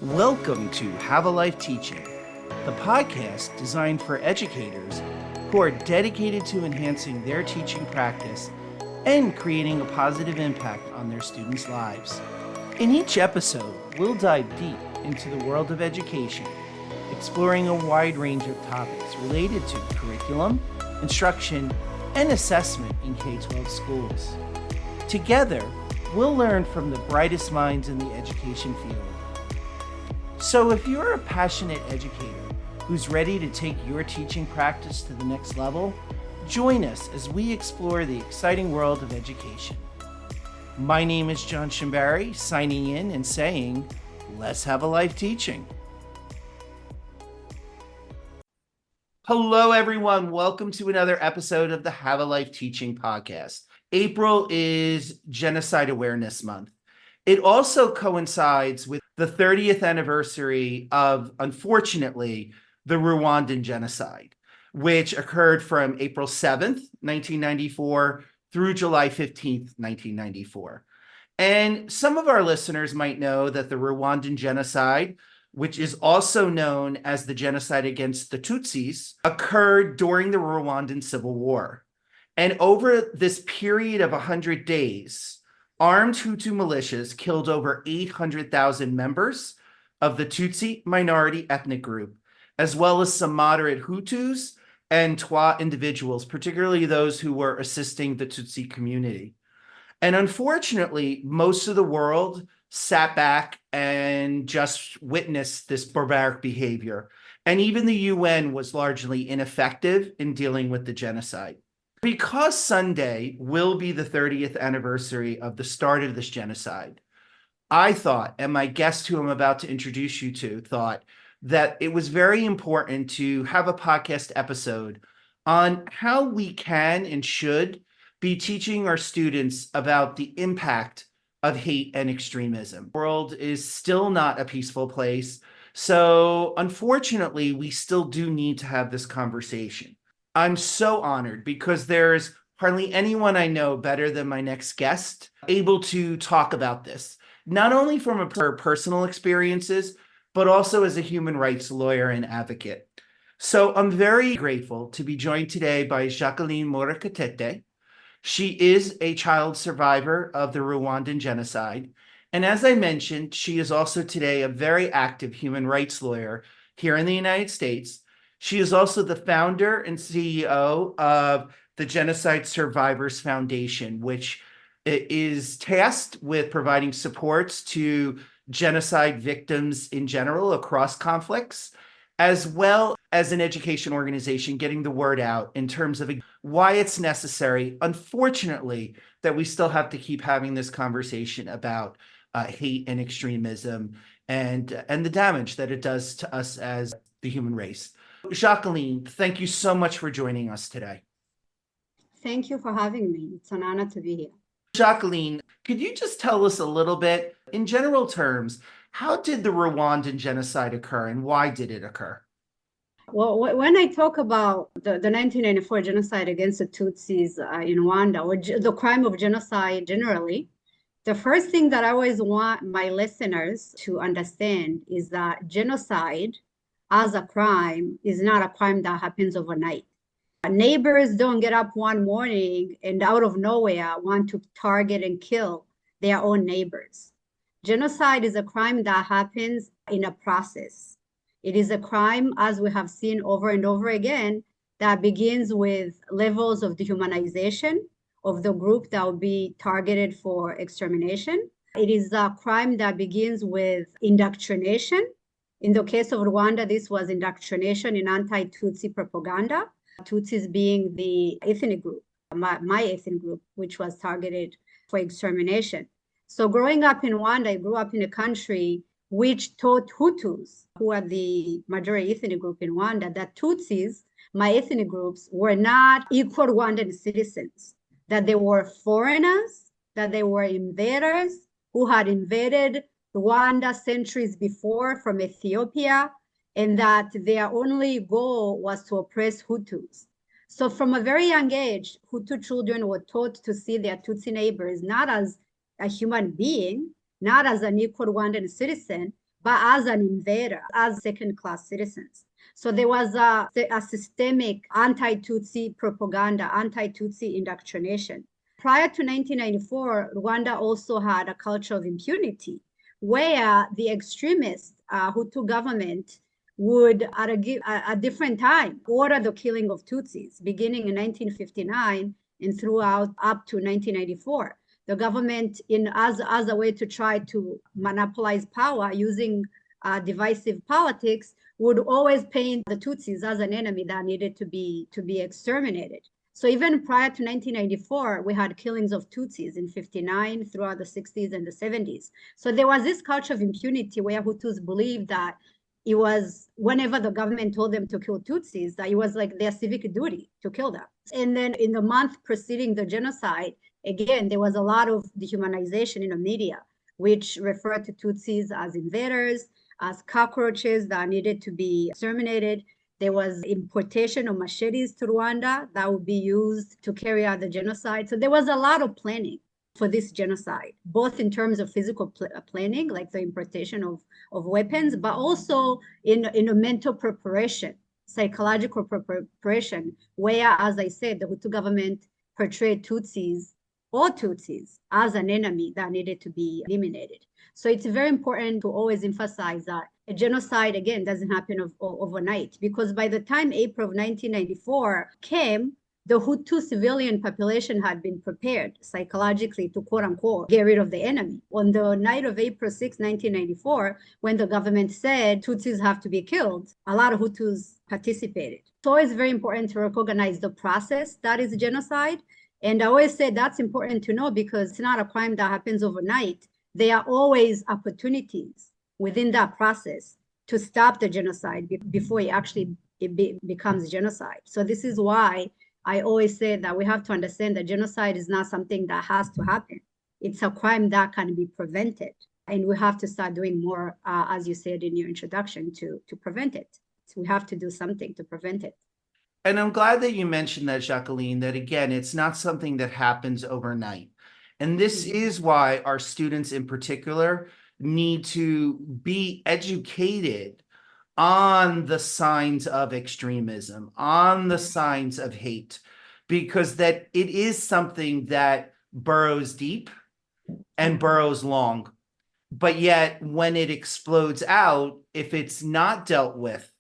Welcome to Have a Life Teaching, the podcast designed for educators who are dedicated to enhancing their teaching practice and creating a positive impact on their students' lives. In each episode, we'll dive deep into the world of education, exploring a wide range of topics related to curriculum, instruction, and assessment in K-12 schools. Together, we'll learn from the brightest minds in the education field. So if you're a passionate educator who's ready to take your teaching practice to the next level, join us as we explore the exciting world of education. My name is John Shimbari, signing in and saying, let's have a life teaching. Hello, everyone. Welcome to another episode of the Have a Life Teaching podcast. April is Genocide Awareness Month. It also coincides with the 30th anniversary of, unfortunately, the Rwandan Genocide, which occurred from April 7th, 1994 through July 15th, 1994. And some of our listeners might know that the Rwandan Genocide, which is also known as the genocide against the Tutsis, occurred during the Rwandan Civil War. And over this period of 100 days, armed Hutu militias killed over 800,000 members of the Tutsi minority ethnic group, as well as some moderate Hutus and Twa individuals, particularly those who were assisting the Tutsi community. And unfortunately, most of the world sat back and just witnessed this barbaric behavior. And even the UN was largely ineffective in dealing with the genocide. Because Sunday will be the 30th anniversary of the start of this genocide, I thought, and my guest who I'm about to introduce you to thought, that it was very important to have a podcast episode on how we can and should be teaching our students about the impact of hate and extremism. The world is still not a peaceful place, so unfortunately, we still do need to have this conversation. I'm so honored because there's hardly anyone I know better than my next guest able to talk about this, not only from her personal experiences, but also as a human rights lawyer and advocate. So I'm very grateful to be joined today by Jacqueline Murekatete. She is a child survivor of the Rwandan Genocide. And as I mentioned, she is also today a very active human rights lawyer here in the United States. She is also the founder and CEO of the Genocide Survivors Foundation, which is tasked with providing supports to genocide victims in general across conflicts, as well as an education organization getting the word out in terms of why it's necessary, unfortunately, that we still have to keep having this conversation about hate and extremism and the damage that it does to us as the human race. Jacqueline, thank you so much for joining us today. Thank you for having me. It's an honor to be here. Jacqueline, could you just tell us a little bit, in general terms, how did the Rwandan genocide occur and why did it occur? Well, when I talk about the 1994 genocide against the Tutsis in Rwanda, or the crime of genocide generally, the first thing that I always want my listeners to understand is that genocide as a crime is not a crime that happens overnight. Neighbors don't get up one morning and out of nowhere want to target and kill their own neighbors. Genocide is a crime that happens in a process. It is a crime, as we have seen over and over again, that begins with levels of dehumanization of the group that will be targeted for extermination. It is a crime that begins with indoctrination. In the case of Rwanda, this was indoctrination in anti-Tutsi propaganda, Tutsis being the ethnic group, my ethnic group, which was targeted for extermination. So growing up in Rwanda, I grew up in a country which taught Hutus, who are the majority ethnic group in Rwanda, that Tutsis, my ethnic groups, were not equal Rwandan citizens, that they were foreigners, that they were invaders who had invaded Rwanda centuries before from Ethiopia, and that their only goal was to oppress Hutus. So from a very young age, Hutu children were taught to see their Tutsi neighbors not as a human being, not as an equal Rwandan citizen, but as an invader, as second-class citizens. So there was a systemic anti-Tutsi propaganda, anti-Tutsi indoctrination. Prior to 1994, Rwanda also had a culture of impunity where the extremist Hutu government would, at a different time, order the killing of Tutsis, beginning in 1959 and throughout up to 1994. The government, as a way to try to monopolize power using divisive politics, would always paint the Tutsis as an enemy that needed to be exterminated. So even prior to 1994, we had killings of Tutsis in 59 throughout the 60s and the 70s. So there was this culture of impunity where Hutus believed that it was, whenever the government told them to kill Tutsis, that it was like their civic duty to kill them. And then in the month preceding the genocide, again, there was a lot of dehumanization in the media, which referred to Tutsis as invaders, as cockroaches that needed to be exterminated. There was importation of machetes to Rwanda that would be used to carry out the genocide. So there was a lot of planning for this genocide, both in terms of physical planning, like the importation of weapons, but also in a mental preparation, psychological preparation, where, as I said, the Hutu government portrayed Tutsis as an enemy that needed to be eliminated. So it's very important to always emphasize that a genocide, again, doesn't happen overnight, because by the time April of 1994 came, the Hutu civilian population had been prepared psychologically to, quote unquote, get rid of the enemy. On the night of April 6, 1994, when the government said Tutsis have to be killed, a lot of Hutus participated. So it's very important to recognize the process that is genocide. And I always say that's important to know because it's not a crime that happens overnight. There are always opportunities within that process to stop the genocide before it becomes genocide. So this is why I always say that we have to understand that genocide is not something that has to happen. It's a crime that can be prevented. And we have to start doing more, as you said in your introduction, to prevent it. So we have to do something to prevent it. And I'm glad that you mentioned that, Jacqueline, that again, it's not something that happens overnight. And this is why our students in particular need to be educated on the signs of extremism, on the signs of hate, because that it is something that burrows deep and burrows long. But yet when it explodes out, if it's not dealt with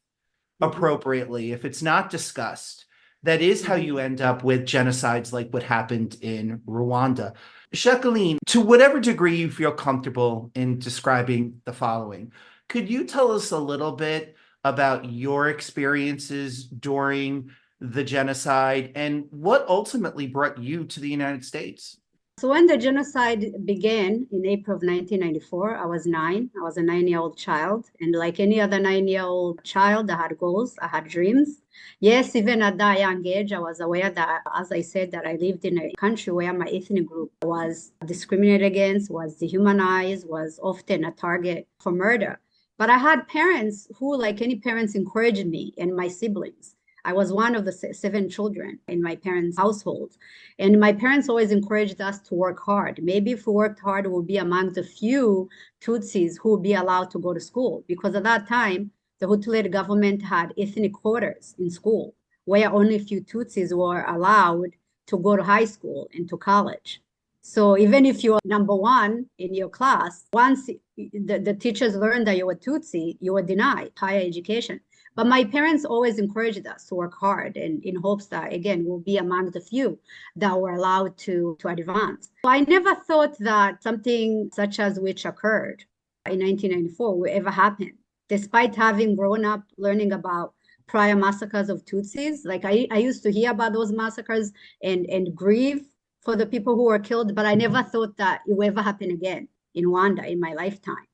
appropriately, if it's not discussed, that is how you end up with genocides like what happened in Rwanda. Jacqueline, to whatever degree you feel comfortable in describing the following, could you tell us a little bit about your experiences during the genocide and what ultimately brought you to the United States? So when the genocide began in April of 1994, I was 9. I was a 9-year-old child. And like any other 9-year-old child, I had goals, I had dreams. Yes, even at that young age, I was aware that, as I said, that I lived in a country where my ethnic group was discriminated against, was dehumanized, was often a target for murder. But I had parents who, like any parents, encouraged me and my siblings. I was one of the 7 children in my parents' household. And my parents always encouraged us to work hard. Maybe if we worked hard, we'll be among the few Tutsis who will be allowed to go to school. Because at that time, the Hutu-led government had ethnic quotas in school, where only a few Tutsis were allowed to go to high school and to college. So even if you were number 1 in your class, once the teachers learned that you were Tutsi, you were denied higher education. But my parents always encouraged us to work hard and in hopes that, again, we'll be among the few that were allowed to advance. So I never thought that something such as which occurred in 1994 would ever happen, despite having grown up learning about prior massacres of Tutsis. Like I used to hear about those massacres and grieve for the people who were killed, but I never thought that it would ever happen again in Rwanda in my lifetime.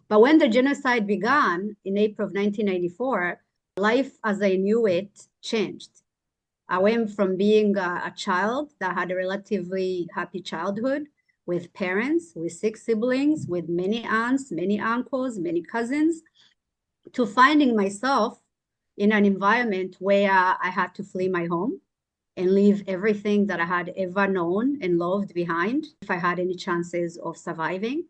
But when the genocide began in April of 1994, life as I knew it changed. I went from being a child that had a relatively happy childhood with parents, with 6 siblings, with many aunts, many uncles, many cousins, to finding myself in an environment where I had to flee my home and leave everything that I had ever known and loved behind if I had any chances of surviving.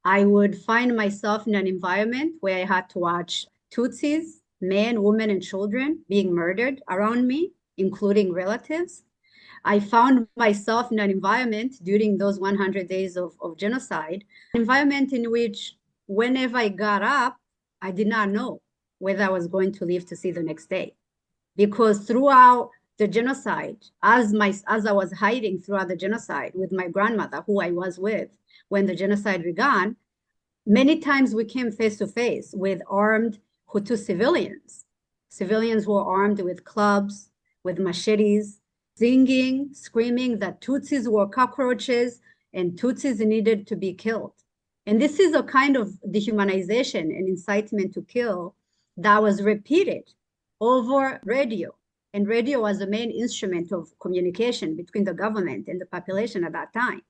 I would find myself in an environment where I had to watch Tutsis, men, women, and children being murdered around me, including relatives. I found myself in an environment during those 100 days of genocide, an environment in which whenever I got up, I did not know whether I was going to live to see the next day. Because throughout the genocide, as I was hiding throughout the genocide with my grandmother, who I was with when the genocide began, many times we came face to face with armed Hutu civilians who were armed with clubs, with machetes, singing, screaming that Tutsis were cockroaches and Tutsis needed to be killed. And this is a kind of dehumanization and incitement to kill that was repeated over radio. And radio was the main instrument of communication between the government and the population at that time.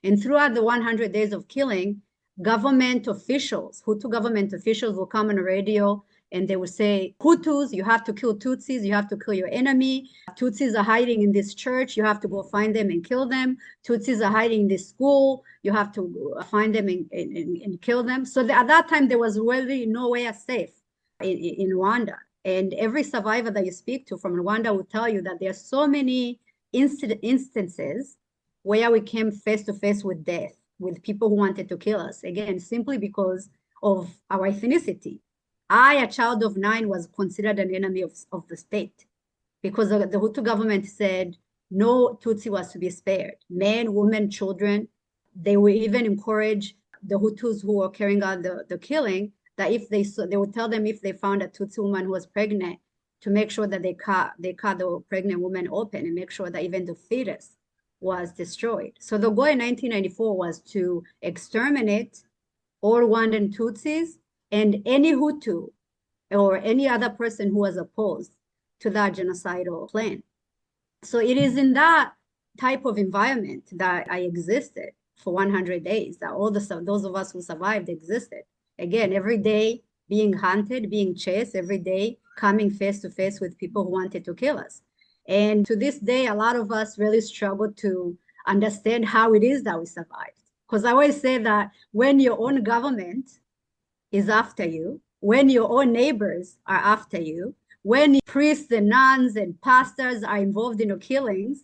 And throughout the 100 days of killing, government officials, Hutu government officials will come on the radio and they will say, Hutus, you have to kill Tutsis, you have to kill your enemy. Tutsis are hiding in this church, you have to go find them and kill them. Tutsis are hiding in this school, you have to find them and kill them. So at that time, there was really nowhere safe in Rwanda. And every survivor that you speak to from Rwanda will tell you that there are so many instances where we came face to face with death, with people who wanted to kill us, again, simply because of our ethnicity. I, a child of 9, was considered an enemy of the state because the Hutu government said no Tutsi was to be spared. Men, women, children. They would even encourage the Hutus who were carrying out the killing that if they would tell them if they found a Tutsi woman who was pregnant to make sure that they cut the pregnant woman open and make sure that even the fetus was destroyed. So the goal in 1994 was to exterminate all Rwandan Tutsis and any Hutu or any other person who was opposed to that genocidal plan. So it is in that type of environment that I existed for 100 days, that all those of us who survived existed. Again, every day being hunted, being chased, every day coming face to face with people who wanted to kill us. And to this day, a lot of us really struggle to understand how it is that we survived. Because I always say that when your own government is after you, when your own neighbors are after you, when priests and nuns and pastors are involved in your killings,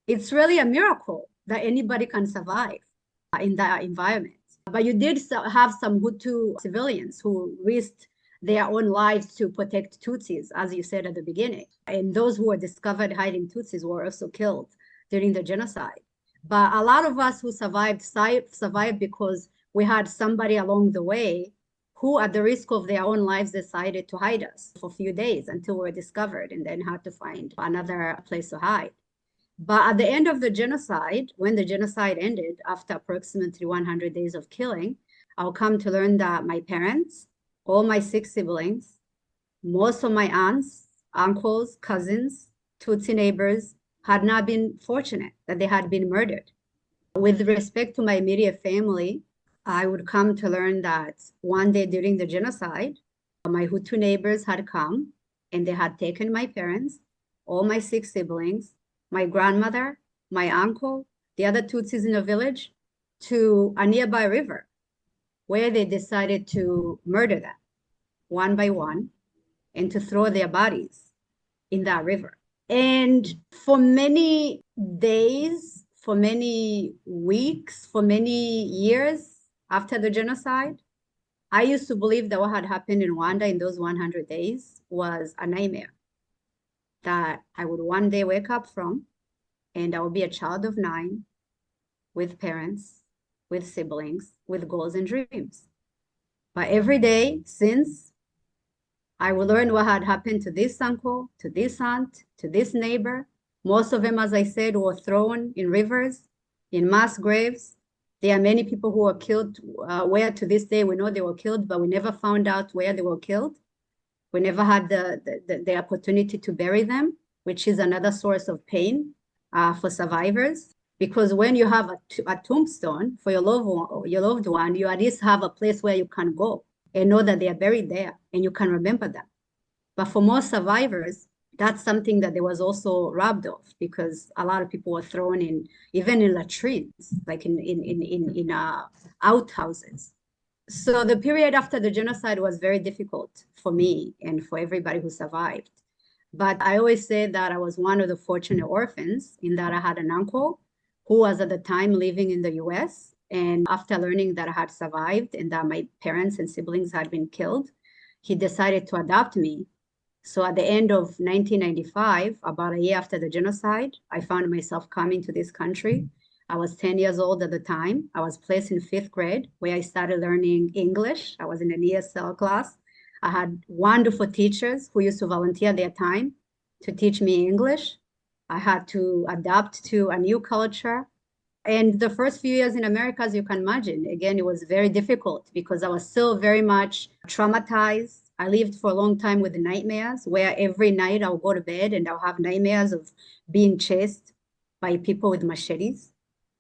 it's really a miracle that anybody can survive in that environment. But you did have some Hutu civilians who risked their own lives to protect Tutsis, as you said at the beginning. And those who were discovered hiding Tutsis were also killed during the genocide. But a lot of us who survived because we had somebody along the way who, at the risk of their own lives, decided to hide us for a few days until we were discovered and then had to find another place to hide. But at the end of the genocide, when the genocide ended, after approximately 100 days of killing, I'll come to learn that my parents, all my 6 siblings, most of my aunts, uncles, cousins, Tutsi neighbors had not been fortunate, that they had been murdered. With respect to my immediate family, I would come to learn that one day during the genocide, my Hutu neighbors had come and they had taken my parents, all my 6 siblings, my grandmother, my uncle, the other Tutsis in the village, to a nearby river where they decided to murder them one by one and to throw their bodies in that river. And for many days, for many weeks, for many years after the genocide, I used to believe that what had happened in Rwanda in those 100 days was a nightmare that I would one day wake up from, and I would be a child of 9 with parents, with siblings, with goals and dreams. But every day since, I would learn what had happened to this uncle, to this aunt, to this neighbor. Most of them, as I said, were thrown in rivers, in mass graves. There are many people who were killed where to this day we know they were killed, but we never found out where they were killed. We never had the opportunity to bury them, which is another source of pain for survivors. Because when you have a tombstone for your loved one, you at least have a place where you can go and know that they are buried there and you can remember them. But for most survivors, that's something that they was also robbed of, because a lot of people were thrown in, even in latrines, like in outhouses. So the period after the genocide was very difficult for me and for everybody who survived. But I always say that I was one of the fortunate orphans in that I had an uncle who was at the time living in the US. And after learning that I had survived and that my parents and siblings had been killed, he decided to adopt me. So at the end of 1995, about a year after the genocide, I found myself coming to this country. I was 10 years old at the time. I was placed in fifth grade where I started learning English. I was in an ESL class. I had wonderful teachers who used to volunteer their time to teach me English. I had to adapt to a new culture. And the first few years in America, as you can imagine, again, it was very difficult because I was still very much traumatized. I lived for a long time with nightmares where every night I'll go to bed and I'll have nightmares of being chased by people with machetes.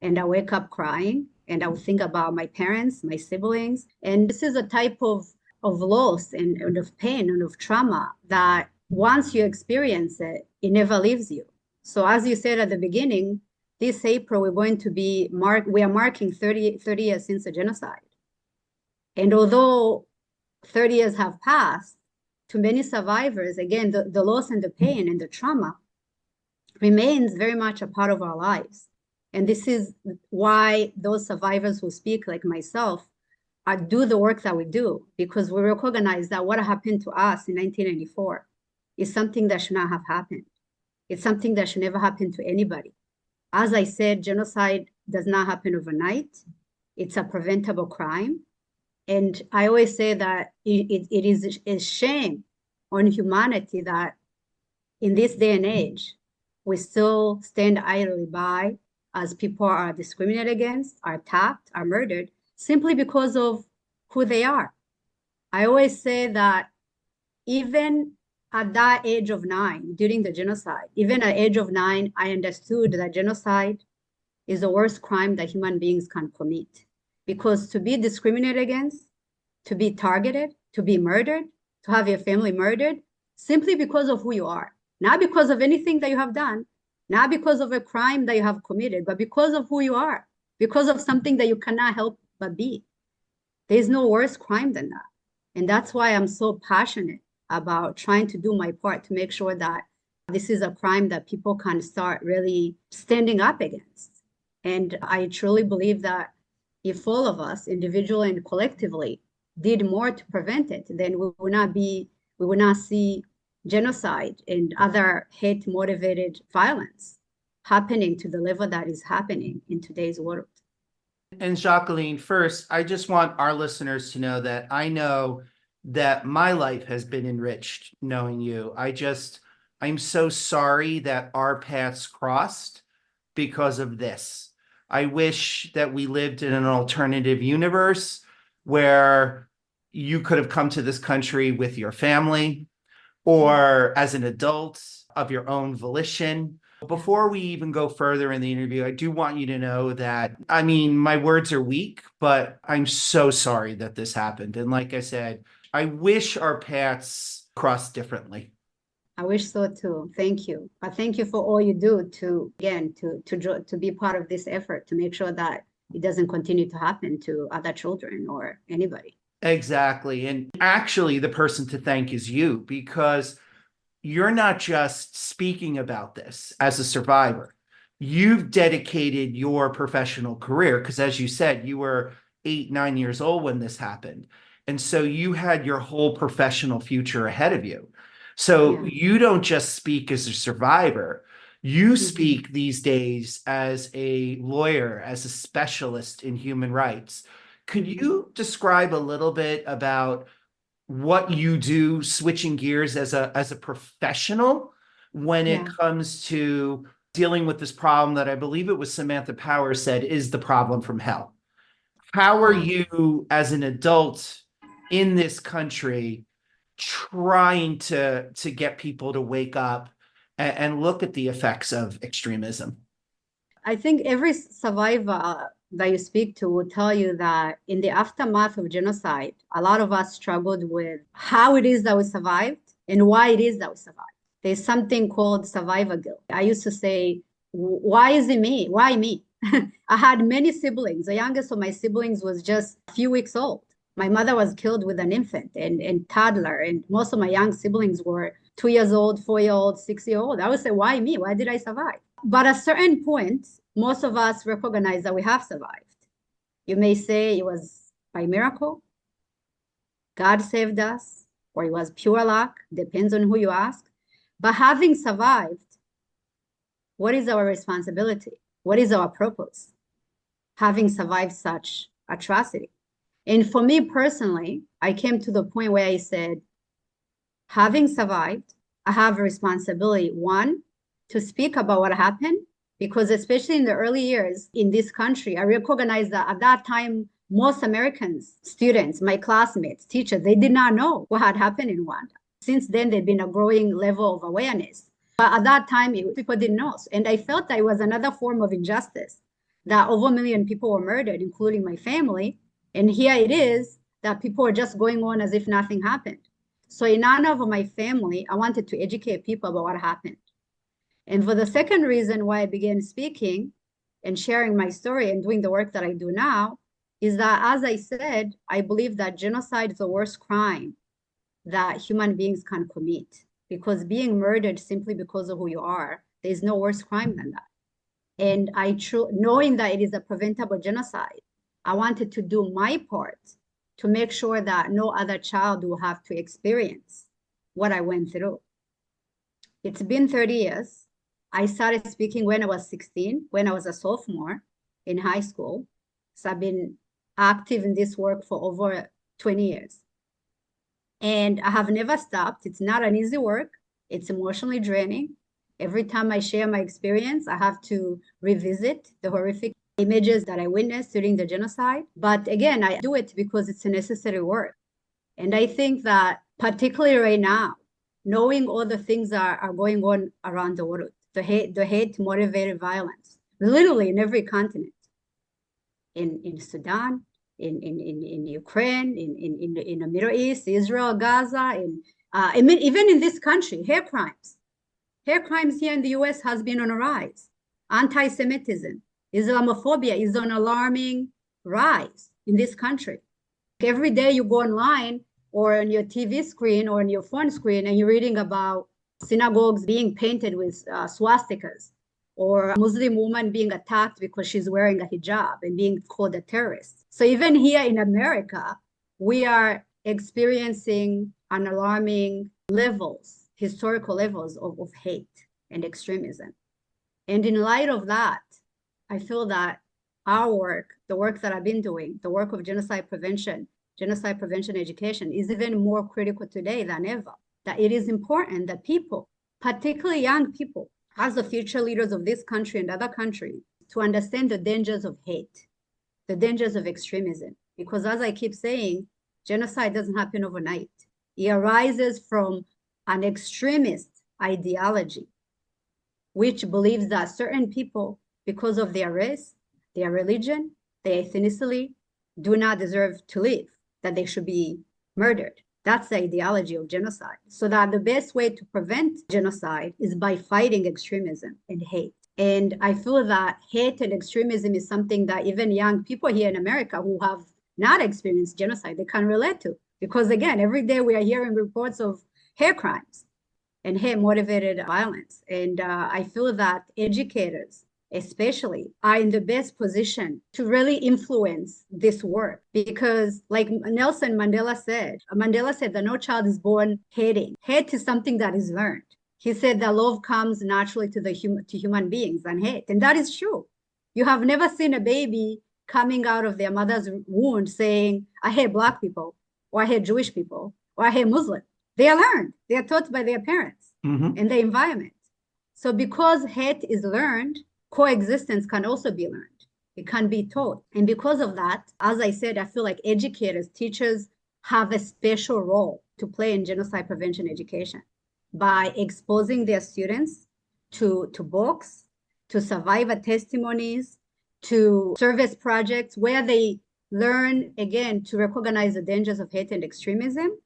And I wake up crying and I would think about my parents, my siblings. And this is a type of loss and of pain and of trauma that once you experience it, it never leaves you. So as you said at the beginning, this April, we are marking 30 years since the genocide. And although 30 years have passed, to many survivors, again, the loss and the pain and the trauma remains very much a part of our lives. And this is why those survivors who speak like myself do the work that we do, because we recognize that what happened to us in 1994 is something that should not have happened. It's something that should never happen to anybody. As I said, genocide does not happen overnight. It's a preventable crime. And I always say that it is a shame on humanity that in this day and age, we still stand idly by as people are discriminated against, are attacked, are murdered, simply because of who they are. I always say that even at that age of 9, during the genocide, even at age of 9, I understood that genocide is the worst crime that human beings can commit. Because to be discriminated against, to be targeted, to be murdered, to have your family murdered, simply because of who you are, not because of anything that you have done, not because of a crime that you have committed, but because of who you are, because of something that you cannot help but be. There's no worse crime than that. And that's why I'm so passionate about trying to do my part to make sure that this is a crime that people can start really standing up against. And I truly believe that if all of us, individually and collectively, did more to prevent it, then we would not see genocide and other hate-motivated violence happening to the level that is happening in today's world. And Jacqueline, first, I just want our listeners to know that I know that my life has been enriched knowing you. I'm so sorry that our paths crossed because of this. I wish that we lived in an alternative universe where you could have come to this country with your family or as an adult of your own volition. Before we even go further in the interview, I do want you to know that, I mean, my words are weak, but I'm so sorry that this happened. And like I said, I wish our paths crossed differently. I wish so too. Thank you. But thank you for all you do to, again, to be part of this effort to make sure that it doesn't continue to happen to other children or anybody. Exactly. And actually, the person to thank is you, because you're not just speaking about this as a survivor. You've dedicated your professional career, because as you said, you were 8, 9 years old when this happened. And so you had your whole professional future ahead of you. So Yeah. you don't just speak as a survivor, you Mhm. speak these days as a lawyer, as a specialist in human rights. Could Mhm. you describe a little bit about what you do, switching gears as a professional when it Yeah. comes to dealing with this problem that I believe it was Samantha Power said is the problem from hell? How are Yeah. you as an adult in this country trying to get people to wake up and look at the effects of extremism? I think every survivor that you speak to will tell you that in the aftermath of genocide, a lot of us struggled with how it is that we survived and why it is that we survived. There's something called survivor guilt. I used to say, why is it me? Why me? I had many siblings. The youngest of my siblings was just a few weeks old. My mother was killed with an infant and toddler, and most of my young siblings were 2 years old, 4 year old, 6 year old. I would say, why me? Why did I survive? But at a certain point, most of us recognize that we have survived. You may say it was by miracle, God saved us, or it was pure luck, depends on who you ask. But having survived, what is our responsibility? What is our purpose? Having survived such atrocity. And for me personally, I came to the point where I said, having survived, I have a responsibility, one, to speak about what happened, because especially in the early years in this country, I recognized that at that time, most Americans, students, my classmates, teachers, they did not know what had happened in Rwanda. Since then, there'd been a growing level of awareness. But at that time, people didn't know. And I felt that it was another form of injustice, that over 1 million people were murdered, including my family. And here it is that people are just going on as if nothing happened. So in honor of my family, I wanted to educate people about what happened. And for the second reason why I began speaking and sharing my story and doing the work that I do now is that, as I said, I believe that genocide is the worst crime that human beings can commit, because being murdered simply because of who you are, there's no worse crime than that. And knowing that it is a preventable genocide, I wanted to do my part to make sure that no other child will have to experience what I went through. It's been 30 years. I started speaking when I was 16, when I was a sophomore in high school. So I've been active in this work for over 20 years. And I have never stopped. It's not an easy work. It's emotionally draining. Every time I share my experience, I have to revisit the horrific images that I witnessed during the genocide. But again, I do it because it's a necessary work. And I think that particularly right now, knowing all the things that are going on around the world, the hate motivated violence, literally in every continent, in Sudan, in Ukraine, in the Middle East, Israel, Gaza, even in this country, hate crimes. Hate crimes here in the US has been on a rise. Anti-Semitism, Islamophobia is on alarming rise in this country. Every day you go online or on your TV screen or on your phone screen and you're reading about synagogues being painted with swastikas, or a Muslim woman being attacked because she's wearing a hijab and being called a terrorist. So even here in America, we are experiencing an alarming levels, historical levels of hate and extremism. And in light of that, I feel that our work, the work that I've been doing, the work of genocide prevention education is even more critical today than ever. That it is important that people, particularly young people, as the future leaders of this country and other countries, to understand the dangers of hate, the dangers of extremism. Because as I keep saying, genocide doesn't happen overnight. It arises from an extremist ideology, which believes that certain people, because of their race, their religion, their ethnicity, do not deserve to live, that they should be murdered. That's the ideology of genocide. So that the best way to prevent genocide is by fighting extremism and hate. And I feel that hate and extremism is something that even young people here in America who have not experienced genocide, they can relate to. Because again, every day we are hearing reports of hate crimes and hate motivated violence. And I feel that educators, especially, are in the best position to really influence this work. Because like Nelson Mandela said that no child is born hating. Hate is something that is learned. He said that love comes naturally to human beings than hate. And that is true. You have never seen a baby coming out of their mother's womb saying, I hate Black people, or I hate Jewish people, or I hate Muslim. They are learned. They are taught by their parents and the environment. So because hate is learned, coexistence can also be learned. It can be taught. And because of that, as I said, I feel like educators, teachers have a special role to play in genocide prevention education by exposing their students to books, to survivor testimonies, to service projects where they learn, again, to recognize the dangers of hate and extremism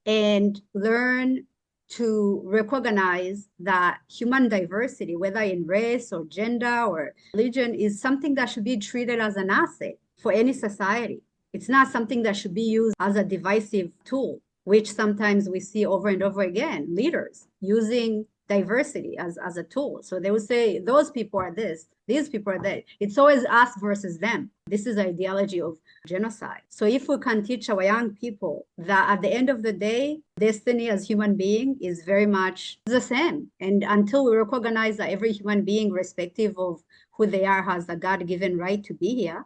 and learn to recognize that human diversity, whether in race or gender or religion, is something that should be treated as an asset for any society. It's not something that should be used as a divisive tool, which sometimes we see over and over again, leaders using diversity as a tool. So they will say, those people are this, these people are that. It's always us versus them. This is the ideology of genocide. So if we can teach our young people that at the end of the day, destiny as human being is very much the same. And until we recognize that every human being, irrespective of who they are, has a God-given right to be here,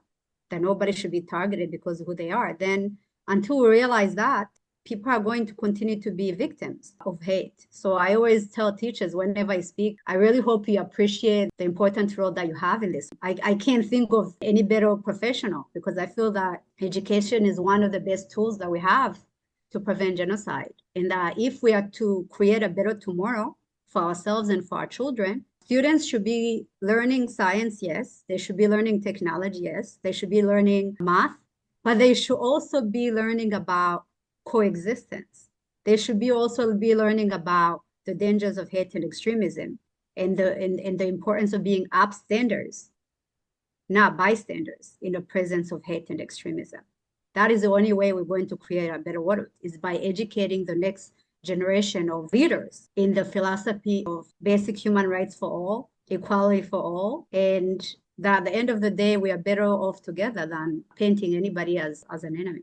that nobody should be targeted because of who they are, then until we realize that, people are going to continue to be victims of hate. So I always tell teachers whenever I speak, I really hope you appreciate the important role that you have in this. I can't think of any better professional, because I feel that education is one of the best tools that we have to prevent genocide. And that if we are to create a better tomorrow for ourselves and for our children, students should be learning science, yes. They should be learning technology, yes. They should be learning math, but they should also be learning about coexistence. They should be also be learning about the dangers of hate and extremism, and the importance of being upstanders, not bystanders, in the presence of hate and extremism. That is the only way we're going to create a better world, is by educating the next generation of leaders in the philosophy of basic human rights for all, equality for all, and that at the end of the day, we are better off together than painting anybody as an enemy.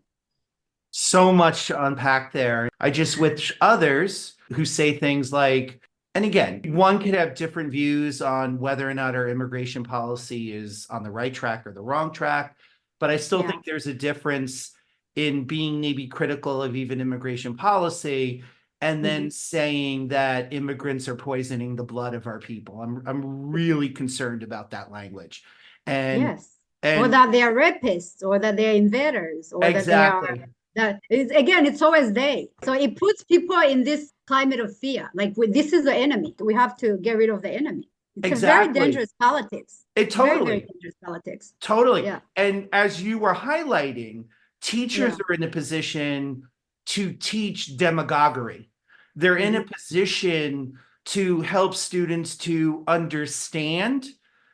So much to unpack there. I just wish others who say things like, and again, one could have different views on whether or not our immigration policy is on the right track or the wrong track, but I still think there's a difference in being maybe critical of even immigration policy and then saying that immigrants are poisoning the blood of our people. I'm really concerned about that language. And or that they are rapists, or that they are invaders, or that they are that is, again, it's always they. So it puts people in this climate of fear. Like, this is the enemy. We have to get rid of the enemy. It's a very dangerous politics. Very, very dangerous politics. Totally. Yeah. And as you were highlighting, teachers are in a position to teach demagoguery. They're in a position to help students to understand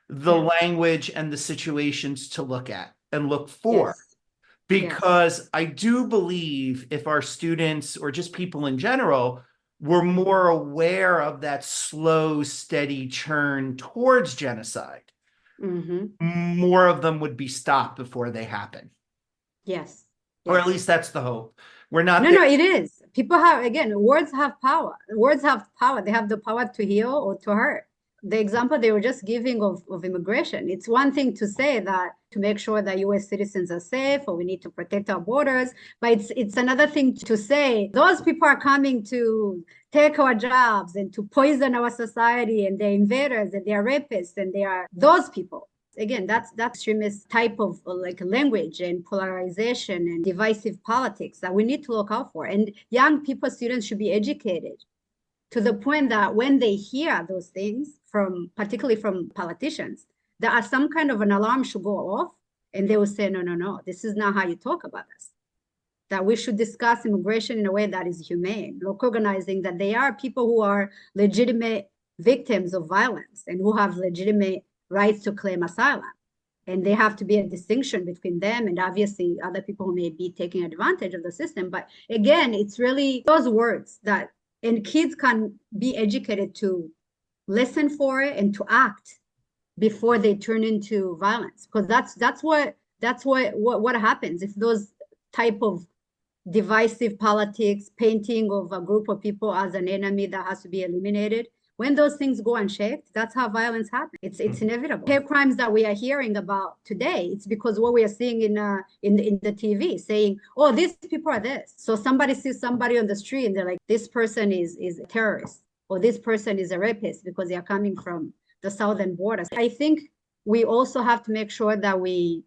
the language and the situations to look at and look for. Because I do believe if our students, or just people in general, were more aware of that slow, steady churn towards genocide, more of them would be stopped before they happen. Yes. Or at least that's the hope. We're not. No, it is. People have, again, words have power. Words have power. They have the power to heal or to hurt. The example they were just giving of immigration, it's one thing to say that to make sure that US citizens are safe, or we need to protect our borders, but it's another thing to say those people are coming to take our jobs and to poison our society, and they're invaders and they're rapists and they are those people. Again, that's extremist type of like language and polarization and divisive politics that we need to look out for. And young people, students, should be educated to the point that when they hear those things particularly from politicians, that some kind of an alarm should go off, and they will say, no, this is not how you talk about us. That we should discuss immigration in a way that is humane, recognizing that they are people who are legitimate victims of violence and who have legitimate rights to claim asylum. And they have to be a distinction between them and obviously other people who may be taking advantage of the system. But again, it's really those words that, and kids can be educated to listen for it and to act before they turn into violence, because that's what happens if those type of divisive politics, painting of a group of people as an enemy that has to be eliminated. When those things go unchecked, that's how violence happens. It's inevitable. Hate crimes that we are hearing about today, it's because what we are seeing in the TV saying, oh, these people are this. So somebody sees somebody on the street and they're like, this person is a terrorist, or this person is a rapist because they are coming from the southern borders. I think we also have to make sure that we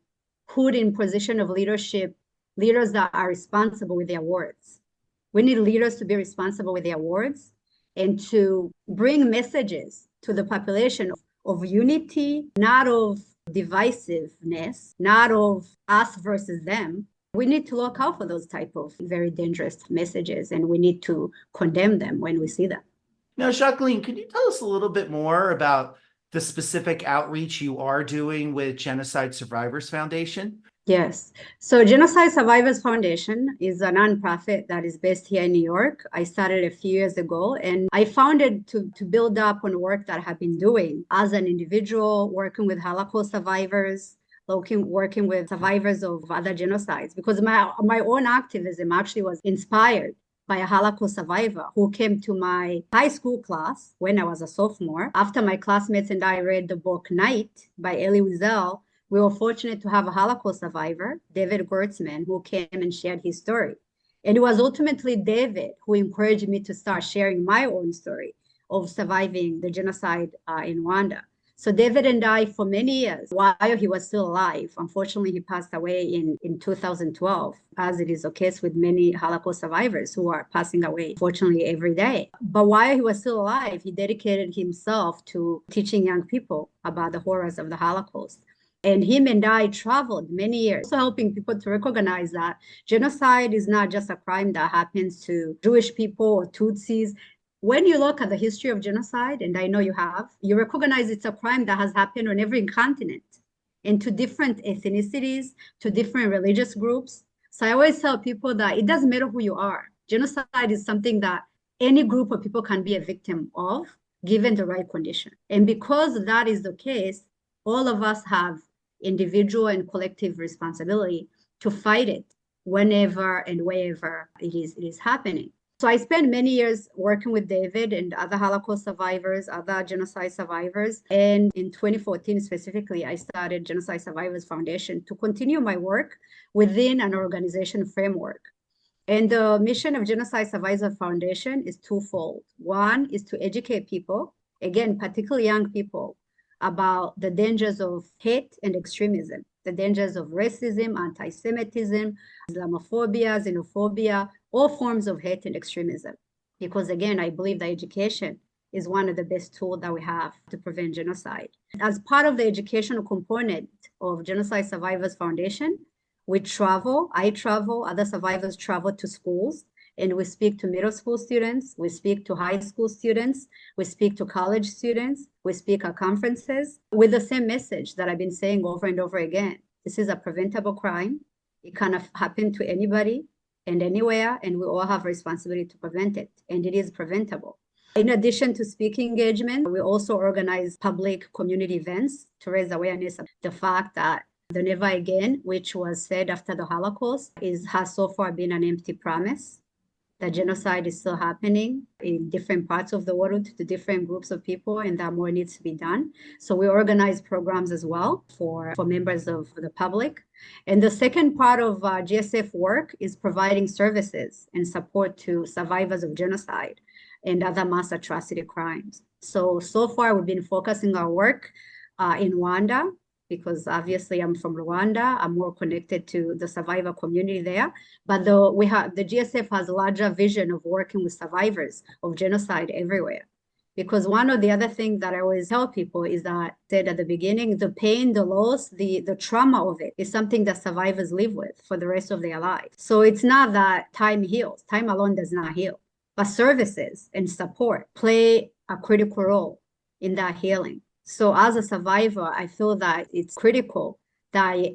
put in position of leadership leaders that are responsible with their words. We need leaders to be responsible with their words and to bring messages to the population of unity, not of divisiveness, not of us versus them. We need to look out for those type of very dangerous messages, and we need to condemn them when we see them. Now, Jacqueline, could you tell us a little bit more about the specific outreach you are doing with Genocide Survivors Foundation? Yes. So Genocide Survivors Foundation is a nonprofit that is based here in New York. I started a few years ago and I founded to build up on work that I have been doing as an individual, working with Holocaust survivors, working with survivors of other genocides, because my own activism actually was inspired by a Holocaust survivor who came to my high school class when I was a sophomore. After my classmates and I read the book Night by Elie Wiesel, we were fortunate to have a Holocaust survivor, David Gertzman, who came and shared his story. And it was ultimately David who encouraged me to start sharing my own story of surviving the genocide in Rwanda. So David and I, for many years, while he was still alive, unfortunately, he passed away in 2012, as it is the case with many Holocaust survivors who are passing away, fortunately, every day. But while he was still alive, he dedicated himself to teaching young people about the horrors of the Holocaust. And him and I traveled many years, also helping people to recognize that genocide is not just a crime that happens to Jewish people or Tutsis. When you look at the history of genocide, and I know you have, you recognize it's a crime that has happened on every continent and to different ethnicities, to different religious groups. So I always tell people that it doesn't matter who you are. Genocide is something that any group of people can be a victim of, given the right condition. And because that is the case, all of us have individual and collective responsibility to fight it whenever and wherever it is happening. So I spent many years working with David and other Holocaust survivors, other genocide survivors. And in 2014 specifically, I started Genocide Survivors Foundation to continue my work within an organization framework. And the mission of Genocide Survivors Foundation is twofold. One is to educate people, again, particularly young people, about the dangers of hate and extremism, the dangers of racism, anti-Semitism, Islamophobia, xenophobia, all forms of hate and extremism. Because again, I believe that education is one of the best tools that we have to prevent genocide. As part of the educational component of Genocide Survivors Foundation, I travel, other survivors travel to schools, and we speak to middle school students, we speak to high school students, we speak to college students, we speak at conferences with the same message that I've been saying over and over again. This is a preventable crime. It can happen to anybody and anywhere, and we all have a responsibility to prevent it, and it is preventable. In addition to speaking engagement, we also organize public community events to raise awareness of the fact that the never again, which was said after the Holocaust, has so far been an empty promise. That genocide is still happening in different parts of the world to different groups of people, and that more needs to be done. So we organize programs as well for members of the public. And the second part of GSF work is providing services and support to survivors of genocide and other mass atrocity crimes. So far we've been focusing our work in Rwanda, because obviously I'm from Rwanda. I'm more connected to the survivor community there. But the GSF has a larger vision of working with survivors of genocide everywhere. Because one of the other things that I always tell people is that I said at the beginning, the pain, the loss, the trauma of it is something that survivors live with for the rest of their life. So it's not that time heals. Time alone does not heal. But services and support play a critical role in that healing. So as a survivor, I feel that it's critical that I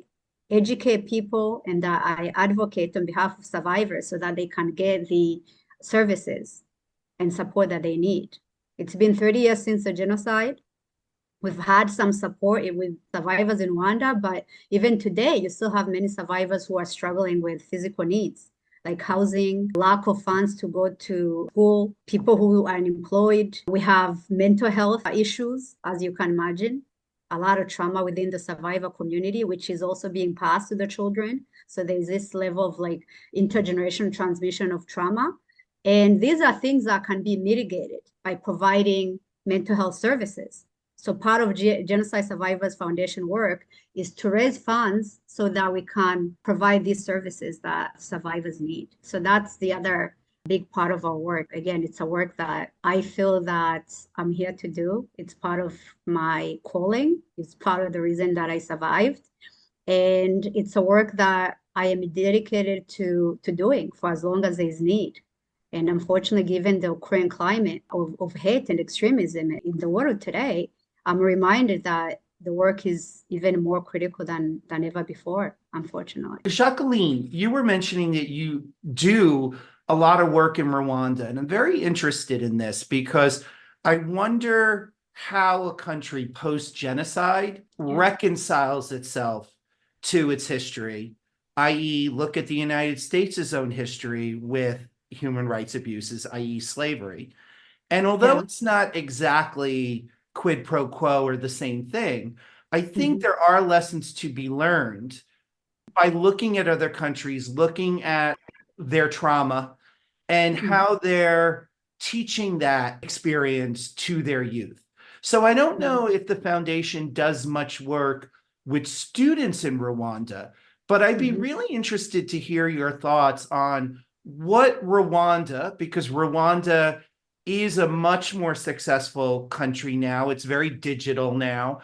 educate people and that I advocate on behalf of survivors so that they can get the services and support that they need. It's been 30 years since the genocide. We've had some support with survivors in Rwanda, but even today, you still have many survivors who are struggling with physical needs, like housing, lack of funds to go to school, people who are unemployed. We have mental health issues, as you can imagine, a lot of trauma within the survivor community, which is also being passed to the children. So there's this level of like intergenerational transmission of trauma. And these are things that can be mitigated by providing mental health services. So part of Genocide Survivors Foundation work is to raise funds so that we can provide these services that survivors need. So that's the other big part of our work. Again, it's a work that I feel that I'm here to do. It's part of my calling. It's part of the reason that I survived. And it's a work that I am dedicated to doing for as long as there's need. And unfortunately, given the current climate of hate and extremism in the world today, I'm reminded that the work is even more critical than ever before, unfortunately. Jacqueline, you were mentioning that you do a lot of work in Rwanda, and I'm very interested in this because I wonder how a country post-genocide reconciles itself to its history, i.e., look at the United States' own history with human rights abuses, i.e., slavery. And although Yeah. it's not exactly quid pro quo or the same thing, I think Mhm. there are lessons to be learned by looking at other countries, looking at their trauma and Mhm. how they're teaching that experience to their youth. So I don't Mhm. know if the foundation does much work with students in Rwanda, but I'd be Mhm. really interested to hear your thoughts on what Rwanda, because Rwanda is a much more successful country now. It's very digital now.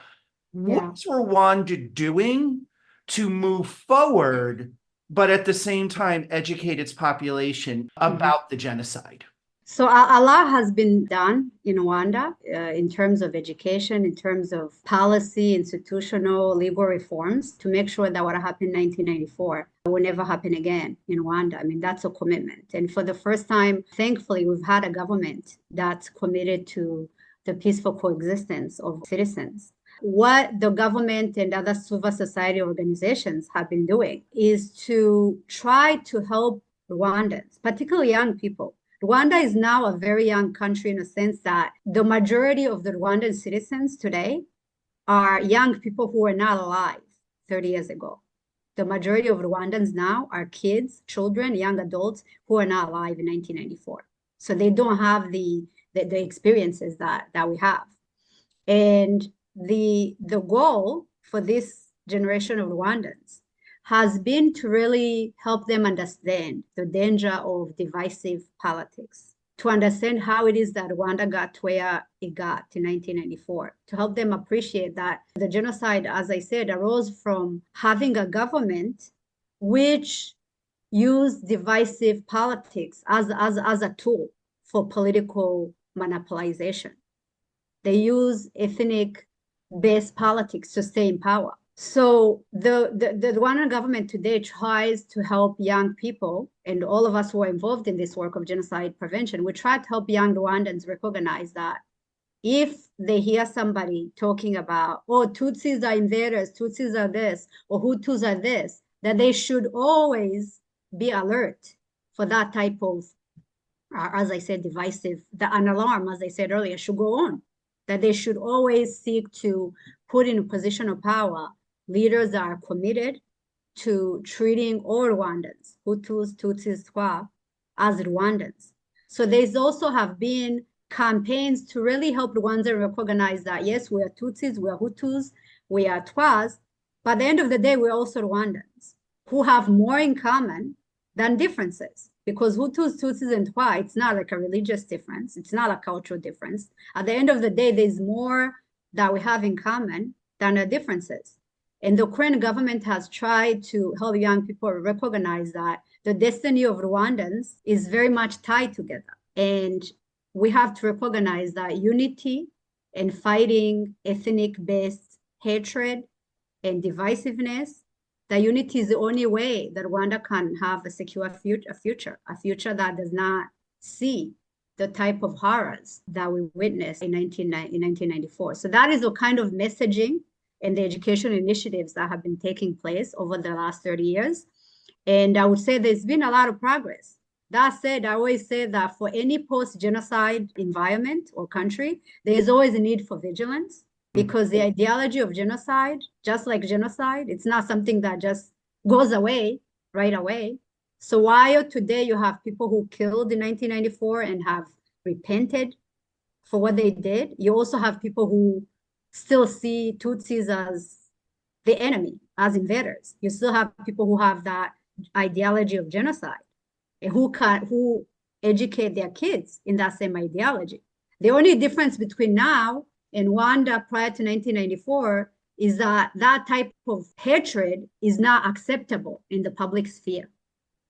Yeah. What's Rwanda doing to move forward, but at the same time educate its population Mhm. about the genocide? So a lot has been done in Rwanda in terms of education, in terms of policy, institutional, legal reforms to make sure that what happened in 1994 will never happen again in Rwanda. I mean, that's a commitment. And for the first time, thankfully, we've had a government that's committed to the peaceful coexistence of citizens. What the government and other civil society organizations have been doing is to try to help Rwandans, particularly young people. Rwanda is now a very young country in a sense that the majority of the Rwandan citizens today are young people who were not alive 30 years ago. The majority of Rwandans now are kids, children, young adults who are not alive in 1994. So they don't have the experiences that we have. And the goal for this generation of Rwandans has been to really help them understand the danger of divisive politics, to understand how it is that Rwanda got to where it got in 1994, to help them appreciate that the genocide, as I said, arose from having a government which used divisive politics as a tool for political monopolization. They use ethnic-based politics to stay in power. So the Rwandan government today tries to help young people, and all of us who are involved in this work of genocide prevention, we try to help young Rwandans recognize that if they hear somebody talking about, oh, Tutsis are invaders, Tutsis are this, or Hutus are this, that they should always be alert for that type of, as I said, divisive, an alarm, as I said earlier, should go on, that they should always seek to put in a position of power leaders that are committed to treating all Rwandans, Hutus, Tutsis, Twa, as Rwandans. So there's also have been campaigns to really help Rwandans recognize that, yes, we are Tutsis, we are Hutus, we are Twas, but at the end of the day, we're also Rwandans who have more in common than differences. Because Hutus, Tutsis, and Twa, it's not like a religious difference. It's not a cultural difference. At the end of the day, there's more that we have in common than the differences. And the Ukrainian government has tried to help young people recognize that the destiny of Rwandans is very much tied together. And we have to recognize that unity and fighting ethnic-based hatred and divisiveness, that unity is the only way that Rwanda can have a secure future that does not see the type of horrors that we witnessed in 1994. So that is the kind of messaging and the education initiatives that have been taking place over the last 30 years. And I would say there's been a lot of progress. That said, I always say that for any post-genocide environment or country, there is always a need for vigilance because the ideology of genocide, just like genocide, it's not something that just goes away right away. So while today you have people who killed in 1994 and have repented for what they did, you also have people who still see Tutsis as the enemy, as invaders. You still have people who have that ideology of genocide and who educate their kids in that same ideology. The only difference between now and Rwanda prior to 1994 is that that type of hatred is not acceptable in the public sphere.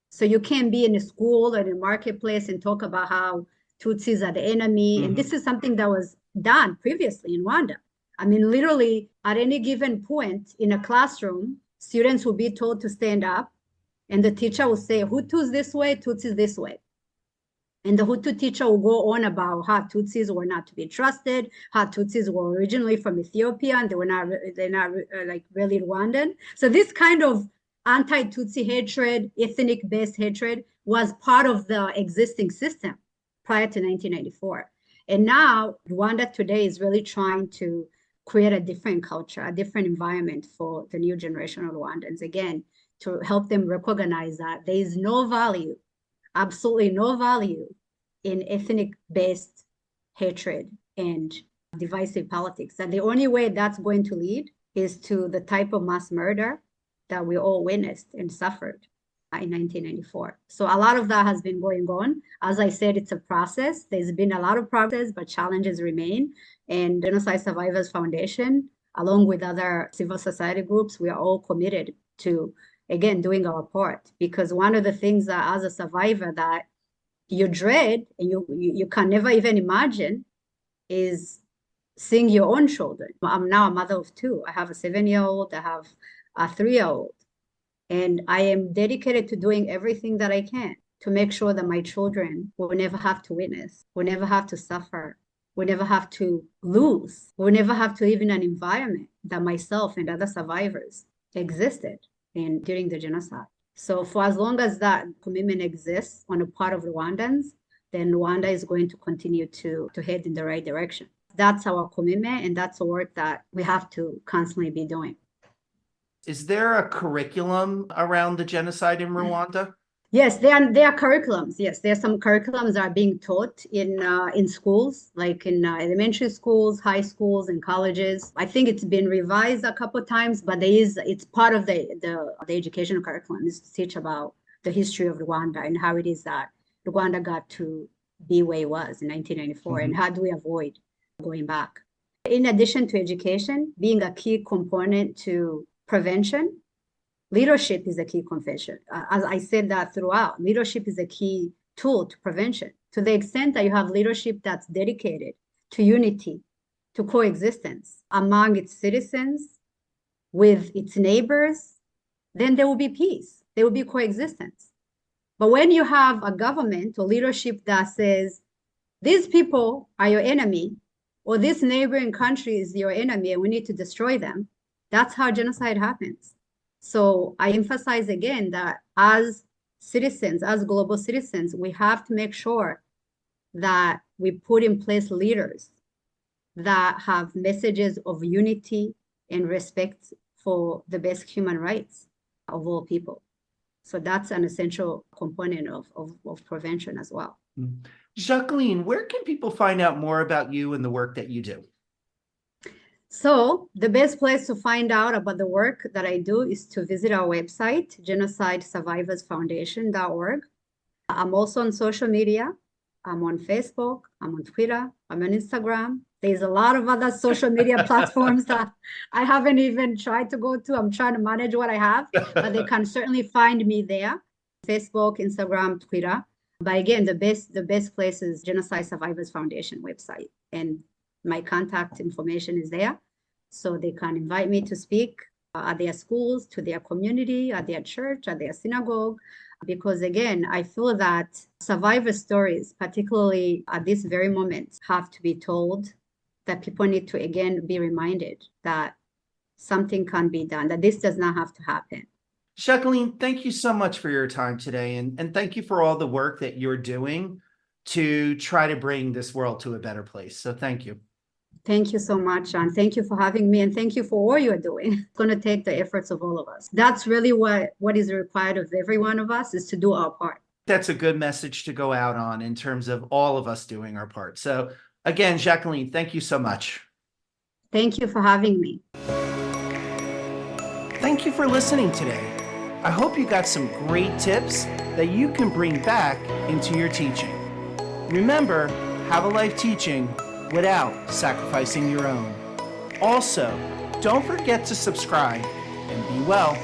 So you can't be in a school or in a marketplace and talk about how Tutsis are the enemy. And this is something that was done previously in Rwanda. I mean, literally at any given point in a classroom, students will be told to stand up and the teacher will say, Hutu's this way, Tutsis this way. And the Hutu teacher will go on about how Tutsis were not to be trusted, how Tutsis were originally from Ethiopia and they're not like really Rwandan. So this kind of anti-Tutsi hatred, ethnic-based hatred was part of the existing system prior to 1994. And now Rwanda today is really trying to create a different culture, a different environment for the new generation of Rwandans, again, to help them recognize that there is no value, absolutely no value in ethnic-based hatred and divisive politics. And the only way that's going to lead is to the type of mass murder that we all witnessed and suffered in 1994. So a lot of that has been going on. As I said, it's a process. There's been a lot of progress, but challenges remain. And Genocide Survivors Foundation, along with other civil society groups, we are all committed to, again, doing our part. Because one of the things that as a survivor that you dread and you can never even imagine is seeing your own children. I'm now a mother of two. I have a 7-year-old, I have a 3-year-old. And I am dedicated to doing everything that I can to make sure that my children will never have to witness, will never have to suffer, will never have to lose, will never have to live in an environment that myself and other survivors existed in during the genocide. So for as long as that commitment exists on the part of Rwandans, then Rwanda is going to continue to head in the right direction. That's our commitment, and that's the work that we have to constantly be doing. Is there a curriculum around the genocide in Rwanda? Yes, there are curriculums. Yes, there are some curriculums that are being taught in schools, like in elementary schools, high schools, and colleges. I think it's been revised a couple of times, but it's part of the educational curriculum is to teach about the history of Rwanda and how it is that Rwanda got to be where it was in 1994, and how do we avoid going back. In addition to education being a key component to prevention, leadership is a key confession. As I said that throughout, leadership is a key tool to prevention. To the extent that you have leadership that's dedicated to unity, to coexistence among its citizens, with its neighbors, then there will be peace. There will be coexistence. But when you have a government or leadership that says, these people are your enemy, or this neighboring country is your enemy and we need to destroy them, that's how genocide happens. So I emphasize again that as citizens, as global citizens, we have to make sure that we put in place leaders that have messages of unity and respect for the basic human rights of all people. So that's an essential component of prevention as well. Jacqueline, where can people find out more about you and the work that you do? So the best place to find out about the work that I do is to visit our website, genocidesurvivorsfoundation.org. I'm also on social media. I'm on Facebook, I'm on Twitter, I'm on Instagram. There's a lot of other social media platforms that I haven't even tried to go to. I'm trying to manage what I have, but they can certainly find me there. Facebook, Instagram, Twitter. But again, the best place is Genocide Survivors Foundation website. And my contact information is there. So they can invite me to speak at their schools, to their community, at their church, at their synagogue. Because again, I feel that survivor stories, particularly at this very moment, have to be told, that people need to, again, be reminded that something can be done, that this does not have to happen. Jacqueline, thank you so much for your time today. And thank you for all the work that you're doing to try to bring this world to a better place. So thank you. Thank you so much, John. Thank you for having me, and thank you for all you're doing. It's going to take the efforts of all of us. That's really what is required of every one of us, is to do our part. That's a good message to go out on in terms of all of us doing our part. So again, Jacqueline, thank you so much. Thank you for having me. Thank you for listening today. I hope you got some great tips that you can bring back into your teaching. Remember, have a life teaching without sacrificing your own. Also, don't forget to subscribe and be well.